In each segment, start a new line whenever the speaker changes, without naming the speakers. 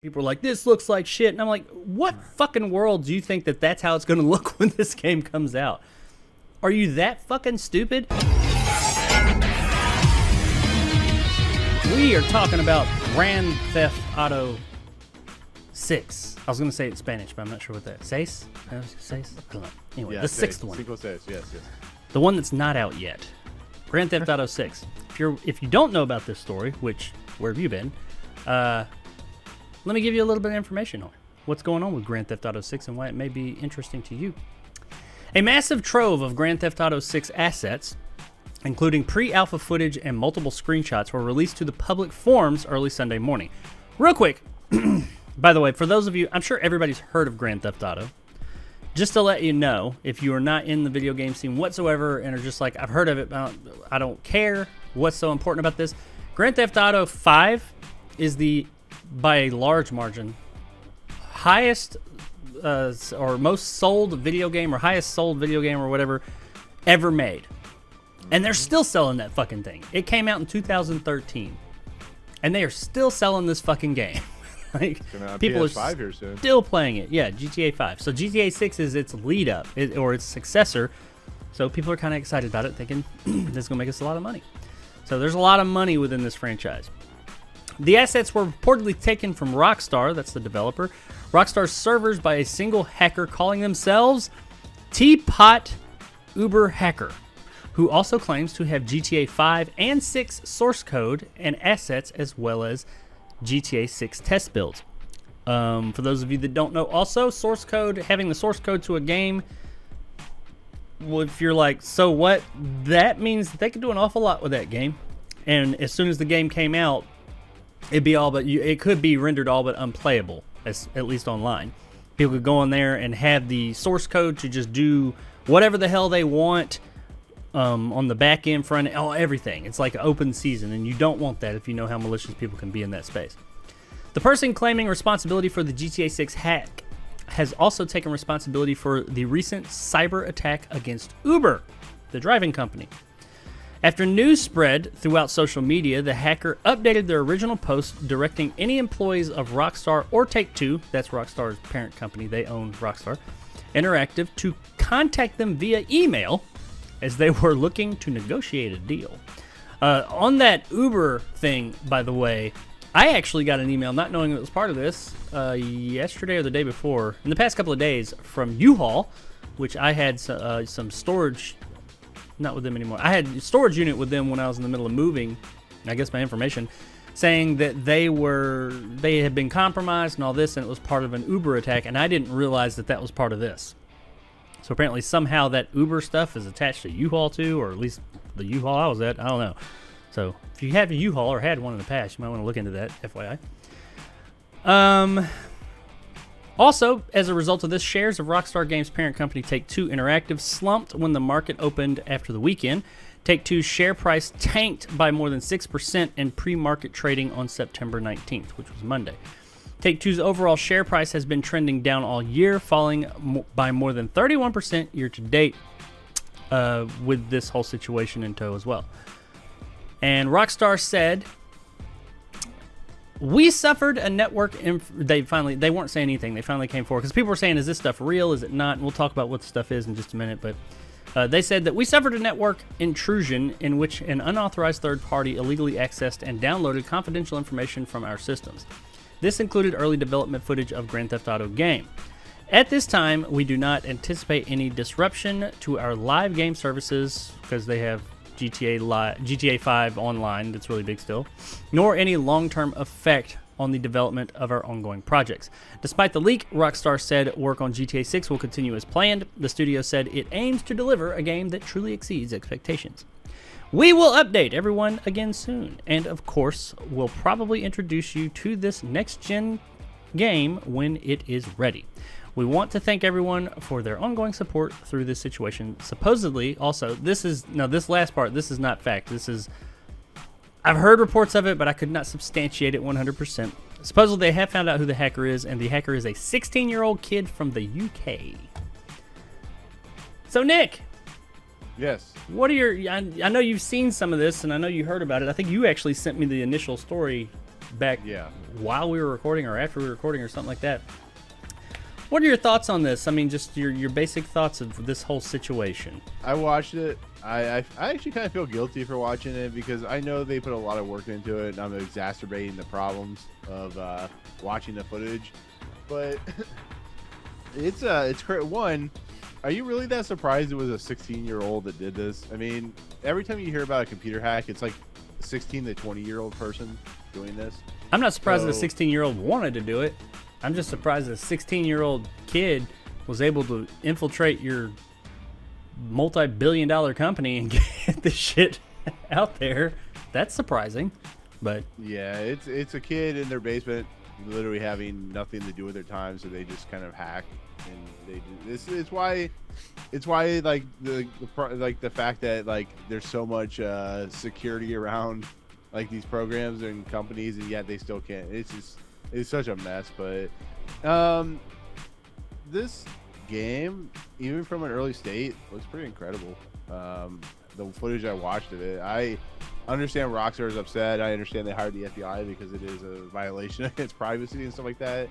People are like, this looks like shit. And I'm like, what fucking world do you think that that's how it's going to look when this game comes out? Are you that fucking stupid? We are talking about Grand Theft Auto 6. I was going to say it in Spanish, but I'm not sure what that is. ¿Seis? ¿Seis? I don't know. Anyway,
Yeah,
the sixth one.
Cinco seis, yes.
The one that's not out yet. Grand Theft Auto 6. If you don't know about this story, which, where have you been? Let me give you a little bit of information on what's going on with Grand Theft Auto 6 and why it may be interesting to you. A massive trove of Grand Theft Auto 6 assets, including pre-alpha footage and multiple screenshots, were released to the public forums early Sunday morning. Real quick, by the way, for those of you, I'm sure everybody's heard of Grand Theft Auto. Just to let you know, if you are not in the video game scene whatsoever and are just like, I've heard of it, but I don't care what's so important about this, Grand Theft Auto 5 is by a large margin, highest or most sold video game or highest sold video game or whatever ever made. And they're still selling that fucking thing. It came out in 2013. And they are still selling this fucking game. Like, people
PS5 here soon.
Still playing it. Yeah, GTA 5. So GTA 6 is its lead up, or its successor. So people are kind of excited about it, thinking this is going to make us a lot of money. So there's a lot of money within this franchise. The assets were reportedly taken from Rockstar, that's the developer, Rockstar's servers by a single hacker calling themselves Teapot Uber Hacker, who also claims to have GTA 5 and 6 source code and assets as well as GTA 6 test builds. For those of you that don't know, also source code, having the source code to a game, well, if you're like, so what? That means that they could do an awful lot with that game. And as soon as the game came out, it could be rendered all but unplayable, at least online. People could go on there and have the source code to just do whatever the hell they want on the back end, front end, everything. It's like an open season, and you don't want that if you know how malicious people can be in that space. The person claiming responsibility for the GTA 6 hack has also taken responsibility for the recent cyber attack against Uber, the driving company. After news spread throughout social media, the hacker updated their original post directing any employees of Rockstar or Take-Two, that's Rockstar's parent company, they own Rockstar Interactive, to contact them via email as they were looking to negotiate a deal. On that Uber thing, by the way, I actually got an email, not knowing it was part of this, yesterday or the day before, in the past couple of days, from U-Haul, which I had some storage. Not with them anymore. I had a storage unit with them when I was in the middle of moving, I guess my information, saying that they had been compromised and all this, and it was part of an Uber attack, and I didn't realize that was part of this. So apparently somehow that Uber stuff is attached to U-Haul too, or at least the U-Haul I was at, I don't know. So if you have a U-Haul or had one in the past, you might want to look into that, FYI. Also, as a result of this, shares of Rockstar Games' parent company Take-Two Interactive slumped when the market opened after the weekend. Take-Two's share price tanked by more than 6% in pre-market trading on September 19th, which was Monday. Take-Two's overall share price has been trending down all year, falling by more than 31% year-to-date with this whole situation in tow as well. And Rockstar said, we suffered a network. They weren't saying anything. They finally came forward because people were saying, "Is this stuff real? Is it not?" And we'll talk about what the stuff is in just a minute. But they said that we suffered a network intrusion in which an unauthorized third party illegally accessed and downloaded confidential information from our systems. This included early development footage of Grand Theft Auto game. At this time, we do not anticipate any disruption to our live game services because they have GTA 5 online, that's really big still, nor any long-term effect on the development of our ongoing projects. Despite the leak, Rockstar said work on GTA 6 will continue as planned. The studio said it aims to deliver a game that truly exceeds expectations. We will update everyone again soon, and of course, we'll probably introduce you to this next-gen game when it is ready. We want to thank everyone for their ongoing support through this situation. Supposedly, also, this last part, this is not fact. I've heard reports of it, but I could not substantiate it 100%. Supposedly, they have found out who the hacker is, and the hacker is a 16-year-old kid from the UK. So, Nick.
Yes.
I know you've seen some of this, and I know you heard about it. I think you actually sent me the initial story back
Yeah.
while we were recording or after we were recording or something like that. What are your thoughts on this? I mean, just your basic thoughts of this whole situation.
I watched it. I actually kind of feel guilty for watching it because I know they put a lot of work into it, and I'm exacerbating the problems of watching the footage. But it's one. Are you really that surprised it was a 16-year-old that did this? I mean, every time you hear about a computer hack, it's like a 16 to 20-year-old person doing this.
I'm not surprised that a 16-year-old wanted to do it. I'm just surprised that a 16-year-old kid was able to infiltrate your multi-billion-dollar company and get this shit out there. That's surprising, but
yeah, it's a kid in their basement, literally having nothing to do with their time, so they just kind of hack and they do this. It's why like the fact that like there's so much security around like these programs and companies, and yet they still can't. It's such a mess. But this game, even from an early state, looks pretty incredible. The footage I watched of it, I understand Rockstar is upset. I understand they hired the FBI because it is a violation against privacy and stuff like that.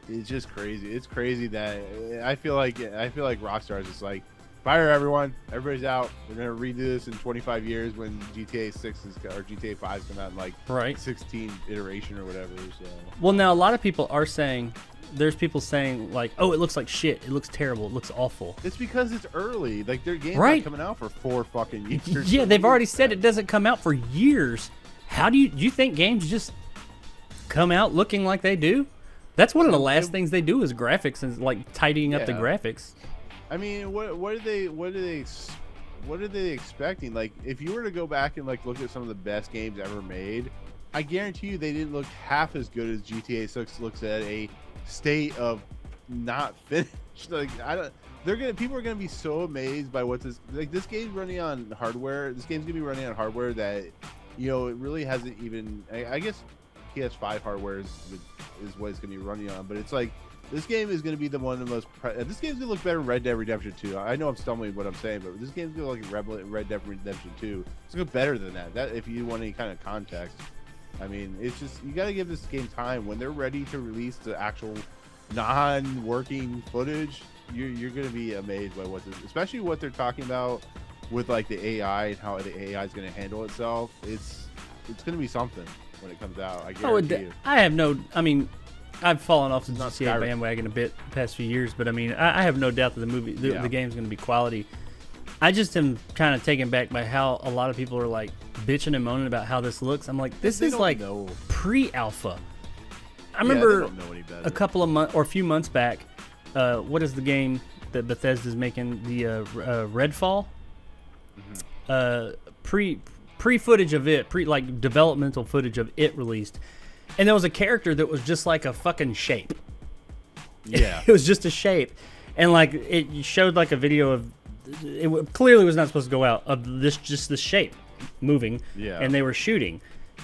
It's just crazy. It's crazy that I feel like Rockstar is just like, fire everyone. Everybody's out. We're gonna redo this in 25 years when GTA 6 or GTA 5 come out in like 16 iteration or whatever. So.
Well, now a lot of people are saying. There's people saying like, "Oh, it looks like shit. It looks terrible. It looks awful."
It's because it's early. Like their game's not coming out for 4 fucking years.
Yeah, they've already said it doesn't come out for years. How do you think games just come out looking like they do? That's one of the last things they do is graphics and like tidying up the graphics.
I mean, what are they expecting? Like, if you were to go back and like look at some of the best games ever made, I guarantee you they didn't look half as good as GTA 6 looks at a state of not finished. Like, people are gonna be so amazed by what this game's running on hardware. This game's gonna be running on hardware that, you know, it really hasn't even. I guess PS5 hardware is what it's gonna be running on, but it's like this game is gonna be one of the most. This game's gonna look better than Red Dead Redemption 2. I know I'm stumbling what I'm saying, but this game's gonna look like Red Dead Redemption 2. It's gonna look better than that. That if you want any kind of context. I mean, it's just, you got to give this game time. When they're ready to release the actual non-working footage, you're going to be amazed by especially what they're talking about with like the AI and how the AI is going to handle itself. It's going to be something when it comes out. I guarantee you.
I've fallen off the GTA bandwagon a bit the past few years, but I mean, I have no doubt that the game's going to be quality. I just am kind of taken back by how a lot of people are like bitching and moaning about how this looks. I'm like, this is like pre-alpha. I remember a couple of months or a few months back. What is the game that Bethesda's making? The Redfall. Pre footage of it, like developmental footage of it released, and there was a character that was just like a fucking shape.
Yeah,
it was just a shape, and like it showed like a video of. It clearly was not supposed to go out of this shape moving, and they were shooting,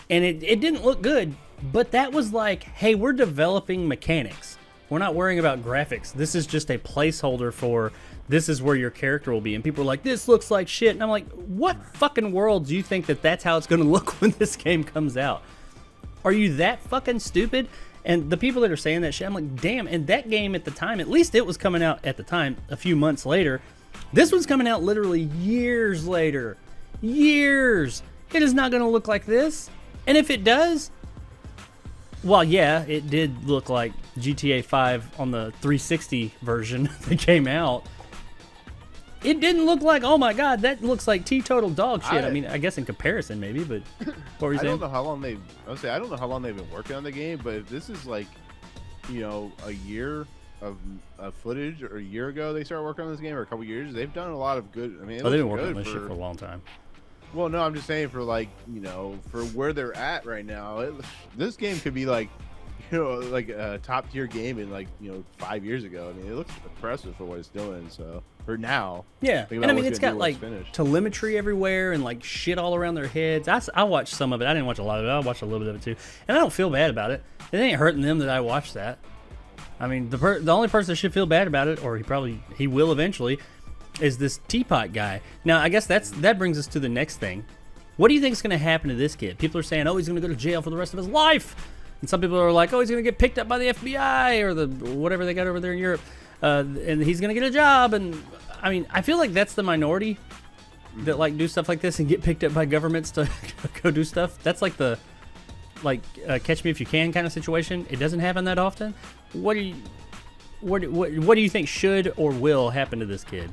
and it didn't look good. But that was like, hey, we're developing mechanics. We're not worrying about graphics. This is just a placeholder for this is where your character will be. And people are like, this looks like shit. And I'm like, what fucking world do you think that's how it's going to look when this game comes out? Are you that fucking stupid? And the people that are saying that shit, I'm like, damn. And that game at the time, at least it was coming out at the time a few months later. This one's coming out literally years later. Years. It is not going to look like this. And if it does, well, yeah, it did look like GTA 5 on the 360 version that came out. It didn't look like, oh my god, that looks like teetotal dog shit. I mean, I guess in comparison maybe, but what were you saying?
I don't know how long they've been working on the game, but if this is like, you know, a year of footage, or a year ago they started working on this game, or a couple years, they've done a lot of good. I mean,
they've been working on this shit for a long time.
Well, no, I'm just saying for like, you know, for where they're at right now, this game could be like, you know, like a top tier game in like, you know, 5 years ago. I mean, it looks impressive for what it's doing. So for now,
yeah, and I mean, it's got like telemetry everywhere and like shit all around their heads. I watched some of it. I didn't watch a lot of it. I watched a little bit of it too, and I don't feel bad about it. It ain't hurting them that I watched that. I mean, the only person that should feel bad about it, or he will eventually, is this Teapot guy. Now, I guess that brings us to the next thing. What do you think is going to happen to this kid? People are saying, oh, he's going to go to jail for the rest of his life. And some people are like, oh, he's going to get picked up by the FBI or the whatever they got over there in Europe. And he's going to get a job. And I mean, I feel like that's the minority that like do stuff like this and get picked up by governments to go do stuff. That's like the catch me if you can kind of situation. It doesn't happen that often. What do you think should or will happen to this kid?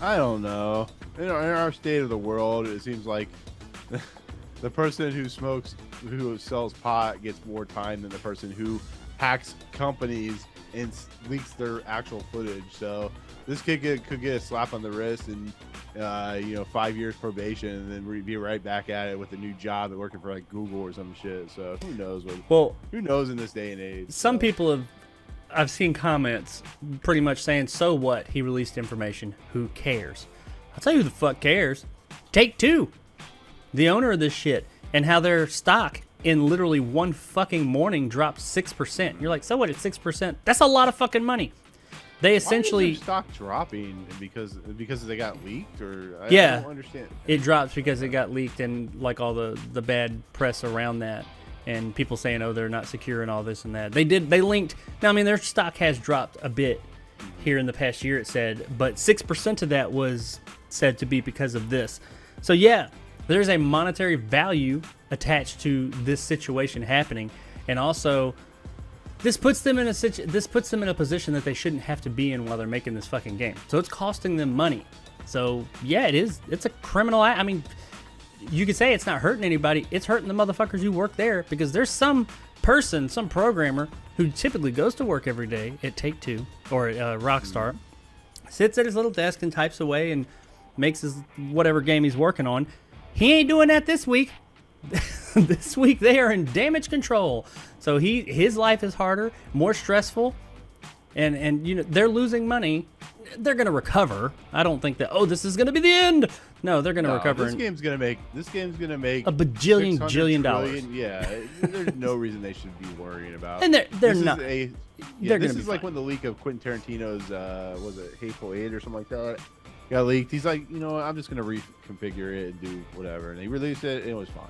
I don't know. In our state of the world, it seems like the person who sells pot gets more time than the person who hacks companies and leaks their actual footage. So this kid could get a slap on the wrist and 5 years probation, and then be right back at it with a new job and working for like Google or some shit. So who knows who knows in this day and age.
Some people I've seen comments pretty much saying, so what? He released information. Who cares? I'll tell you who the fuck cares. Take-Two, the owner of this shit, and how their stock in literally one fucking morning dropped 6%. You're like, so what? It's 6%. That's a lot of fucking money. They essentially...
Why is their stock dropping? Because they got leaked? Or I
don't
understand.
It drops because it got leaked and like all the bad press around that. And people saying, oh, they're not secure and all this and that. They linked. Now, I mean, their stock has dropped a bit here in the past year, it said. But 6% of that was said to be because of this. So, yeah, there's a monetary value attached to this situation happening. And also, this puts them in a position that they shouldn't have to be in while they're making this fucking game. So it's costing them money. So, yeah, it is. It's a criminal act. I mean, you could say it's not hurting anybody. It's hurting the motherfuckers who work there, because there's some programmer who typically goes to work every day at Take-Two or at Rockstar, sits at his little desk and types away and makes his whatever game he's working on. He ain't doing that this week. This week they are in damage control. So his life is harder, more stressful, and they're losing money. They're gonna recover. I don't think that this is gonna be the end. No, they're gonna recover.
This game's gonna make
a bajillion dollars.
Yeah, there's no reason they should be worrying about.
And they're not.
This is like when the leak of Quentin Tarantino's was it Hateful Eight or something like that got leaked. He's like, I'm just gonna reconfigure it and do whatever, and he released it and it was fine.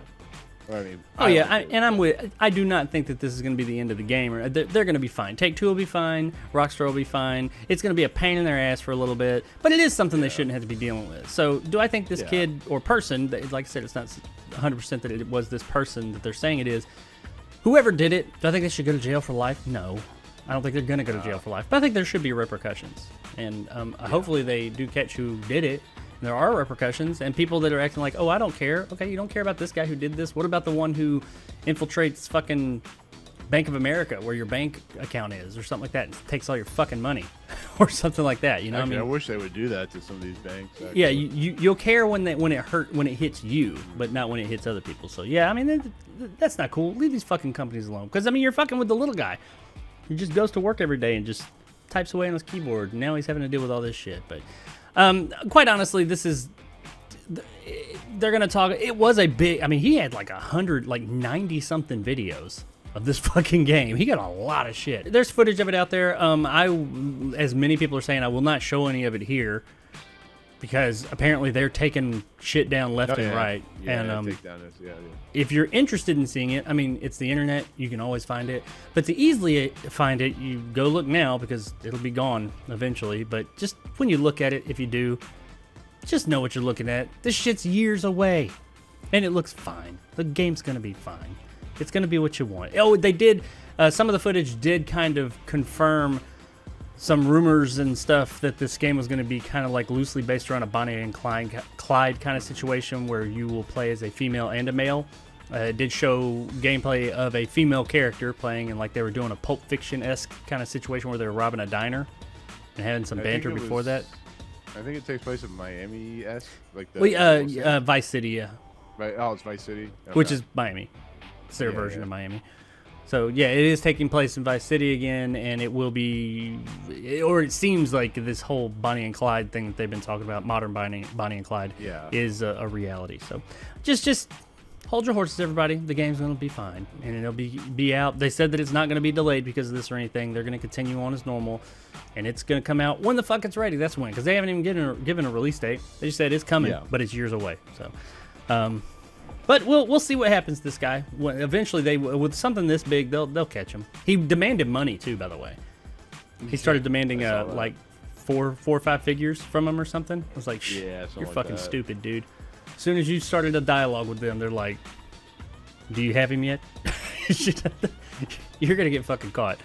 I mean,
I do not think that this is going to be the end of the game. They're going to be fine. Take-Two will be fine. Rockstar will be fine. It's going to be a pain in their ass for a little bit, but it is something they shouldn't have to be dealing with. So, do I think this kid or person, like I said, it's not 100% that it was this person that they're saying it is. Whoever did it, do I think they should go to jail for life? No. I don't think they're going to go to jail for life, but I think there should be repercussions. And hopefully they do catch who did it. There are repercussions, and people that are acting like, oh, I don't care. Okay, you don't care about this guy who did this. What about the one who infiltrates fucking Bank of America, where your bank account is, or something like that, and takes all your fucking money, or something like that?
Actually, I wish they would do that to some of these banks. Actually.
Yeah, you'll care when it hits you, but not when it hits other people. So yeah, I mean that's not cool. Leave these fucking companies alone, because I mean you're fucking with the little guy. He just goes to work every day and just types away on his keyboard. And now he's having to deal with all this shit, but. Quite honestly, they're going to talk. It was a big, I mean, he had like 90 something videos of this fucking game. He got a lot of shit. There's footage of it out there. As many people are saying, I will not show any of it here because apparently they're taking shit down left and right.
Yeah,
and if you're interested in seeing it, I mean, it's the internet. You can always find it. But to easily find it, you go look now because it'll be gone eventually. But just when you look at it, if you do, just know what you're looking at. This shit's years away. And it looks fine. The game's going to be fine. It's going to be what you want. Oh, they did. Some of the footage did kind of confirm some rumors and stuff that this game was going to be kind of like loosely based around a Bonnie and Clyde kind of situation where you will play as a female and a male. It did show gameplay of a female character playing, and like they were doing a Pulp Fiction-esque kind of situation where they were robbing a diner and having some banter before that.
I think it takes place in Miami-esque, like
Vice City, yeah.
Right. Oh, it's Vice City, okay.
Which is Miami. It's their version of Miami. So, yeah, it is taking place in Vice City again, and it will be, or it seems like this whole Bonnie and Clyde thing that they've been talking about, modern Bonnie and Clyde, is a reality. So, just hold your horses, everybody. The game's going to be fine, and it'll be out. They said that it's not going to be delayed because of this or anything. They're going to continue on as normal, and it's going to come out when the fuck it's ready. That's when, because they haven't even given a release date. They just said it's coming, but it's years away. So, But we'll see what happens to this guy. Eventually, they with something this big, they'll catch him. He demanded money too, by the way. He started demanding like four or five figures from him or something. I was like, you're
like
fucking
that.
stupid, dude. As soon as you started a dialogue with them, they're like, do you have him yet? You're gonna get fucking caught.